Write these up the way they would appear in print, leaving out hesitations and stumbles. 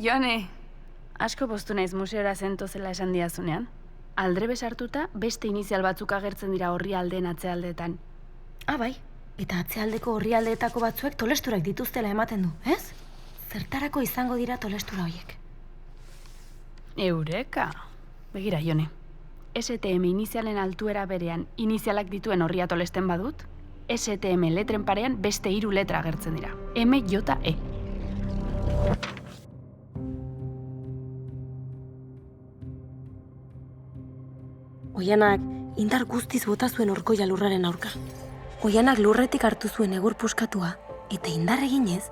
Jone! Asko poztu naiz museora zentozela esan diazunean. Aldrebes hartuta beste inizial batzuk agertzen dira orrialdeen atzealdeetan. Bai, eta atzealdeko orrialdeetako batzuek tolesturak dituztela ematen du, ez? Zertarako izango dira tolestura horiek? Eureka! Begira, Jone. STM inizialen altuera berean inizialak dituen orria tolesten badut, STM letren parean beste 3 letra agertzen dira. MJE. Oianak indar guztiz bota zuen orkoia lurraren aurka. Oianak lurretik hartu zuen egur puskatua, eta indar eginez,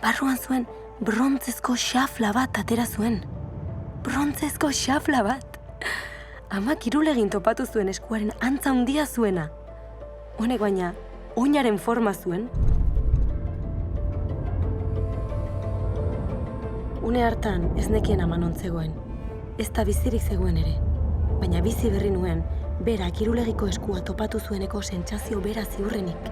barruan zuen brontzezko xafla bat atera zuen. Brontzezko xafla bat! Amak irulegin topatu zuen eskuaren antza handia zuena. Honek baina, oinaren forma zuen. Une hartan ez nekien ama non zegoen. Ez da bizirik zegoen ere. Baina bizi berri nuen, berak irulegiko eskua topatu zueneko sentsazio bera ziurrenik.